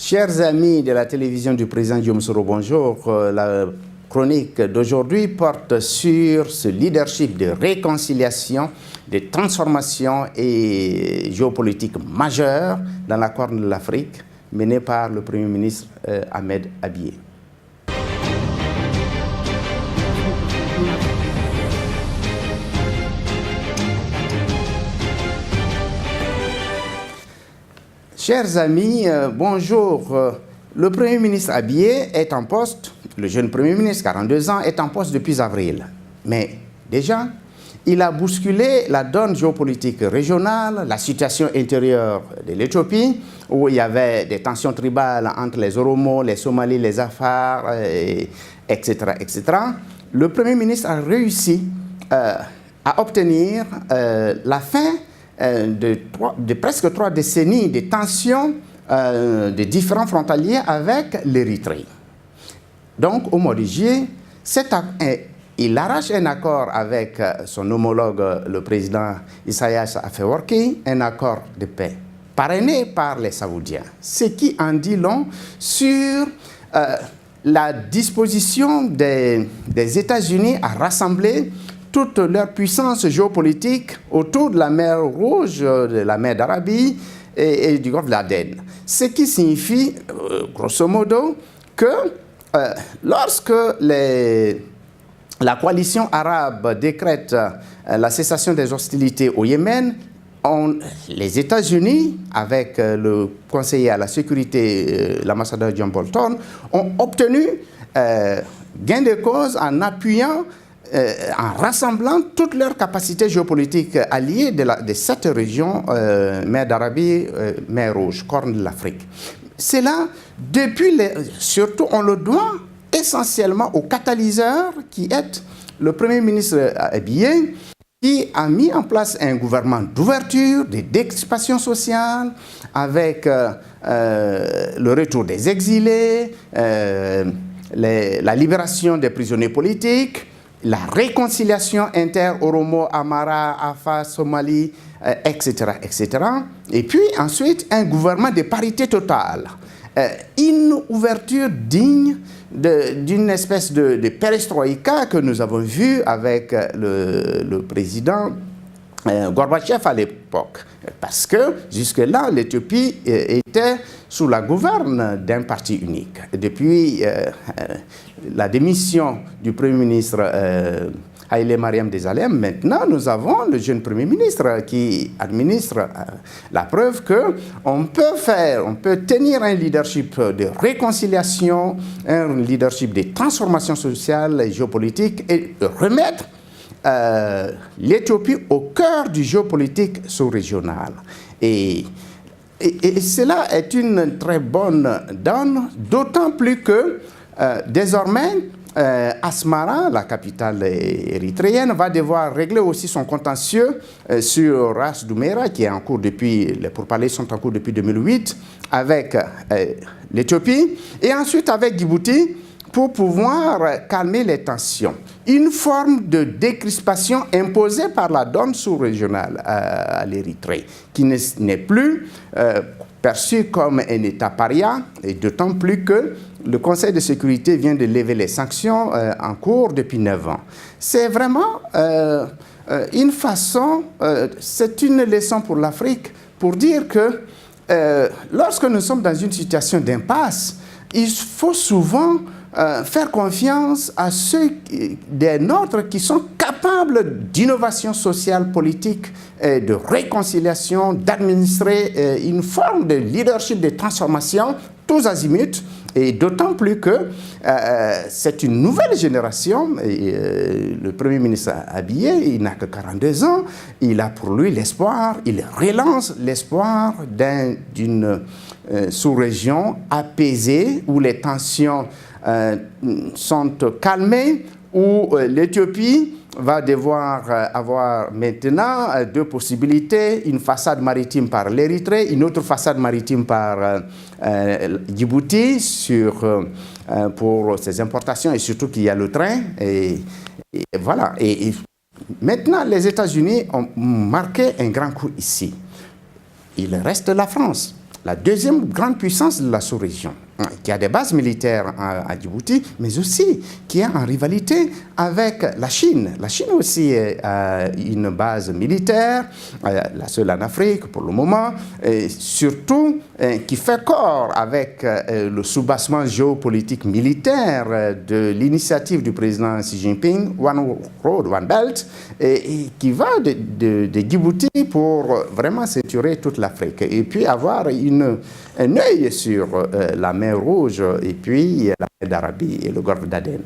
Chers amis de la télévision du président Guillaume Soro, bonjour. La chronique d'aujourd'hui porte sur ce leadership de réconciliation, de transformation et géopolitique majeure dans la Corne de l'Afrique, mené par le Premier ministre Ahmed Abiy. Chers amis, bonjour. Le Premier ministre Abiy est en poste, le jeune Premier ministre, 42 ans, est en poste depuis avril. Mais déjà, il a bousculé la donne géopolitique régionale, la situation intérieure de l'Éthiopie, où il y avait des tensions tribales entre les Oromo, les Somalis, les Afars, etc., etc. Le Premier ministre a réussi à obtenir la fin de presque 3 décennies de tensions de différents frontaliers avec l'Érythrée. Donc, au mois de juillet, il arrache un accord avec son homologue, le président Isaias Afewerki, un accord de paix parrainé par les Saoudiens. Ce qui en dit long sur la disposition des États-Unis à rassembler toute leur puissance géopolitique autour de la mer Rouge, de la mer d'Arabie et du golfe d'Aden. Ce qui signifie, grosso modo, que lorsque la coalition arabe décrète la cessation des hostilités au Yémen, les États-Unis, avec le conseiller à la sécurité, l'ambassadeur John Bolton, ont obtenu gain de cause en appuyant en rassemblant toutes leurs capacités géopolitiques alliées de cette région, mer d'Arabie, mer Rouge, Corne de l'Afrique. C'est là, surtout on le doit essentiellement au catalyseur qui est le Premier ministre Abiy, qui a mis en place un gouvernement d'ouverture, de d'expansion sociale, avec le retour des exilés, la libération des prisonniers politiques, la réconciliation inter-Oromo, Amara, Afa, Somali, etc., etc. Et puis ensuite, un gouvernement de parité totale. Une ouverture digne d'une espèce de perestroïka que nous avons vu avec le président Gorbatchev à l'époque. Parce que jusque-là, l'Éthiopie était sous la gouverne d'un parti unique. Depuis la démission du Premier ministre Haïlé Mariam Desalegn, maintenant nous avons le jeune Premier ministre qui administre la preuve qu'on peut tenir un leadership de réconciliation, un leadership de transformation sociale et géopolitique et remettre l'Éthiopie au cœur du géopolitique sous-régional. Et cela est une très bonne donne, d'autant plus que désormais, Asmara, la capitale érythréenne, va devoir régler aussi son contentieux sur Ras Douméra, qui est en cours les pourparlers sont en cours depuis 2008, avec l'Éthiopie, et ensuite avec Djibouti, pour pouvoir calmer les tensions. Une forme de décrispation imposée par la donne sous-régionale à l'Érythrée, qui n'est plus perçue comme un État paria, et d'autant plus que le Conseil de sécurité vient de lever les sanctions en cours depuis 9 ans. C'est vraiment une façon, c'est une leçon pour l'Afrique, pour dire que lorsque nous sommes dans une situation d'impasse, il faut souvent faire confiance à ceux des nôtres qui sont capables d'innovation sociale, politique, de réconciliation, d'administrer une forme de leadership, de transformation, tous azimuts, et d'autant plus que c'est une nouvelle génération. Le Premier ministre Abiy, il n'a que 42 ans, il a pour lui l'espoir, il relance l'espoir d'une sous-région apaisée, où les tensions sont calmées, où l'Éthiopie va devoir avoir maintenant 2 possibilités, une façade maritime par l'Érythrée, une autre façade maritime par Djibouti pour ses importations, et surtout qu'il y a le train. Et voilà. Et maintenant, les États-Unis ont marqué un grand coup ici. Il reste la France. la deuxième grande puissance de la sous-région, qui a des bases militaires à Djibouti, mais aussi qui est en rivalité avec la Chine. La Chine aussi a une base militaire, la seule en Afrique pour le moment, et surtout qui fait corps avec le soubassement géopolitique militaire de l'initiative du président Xi Jinping, One Road, One Belt, et qui va de Djibouti pour vraiment ceinturer toute l'Afrique et puis avoir un œil sur la mer Rouge et puis la mer d'Arabie et le golfe d'Aden.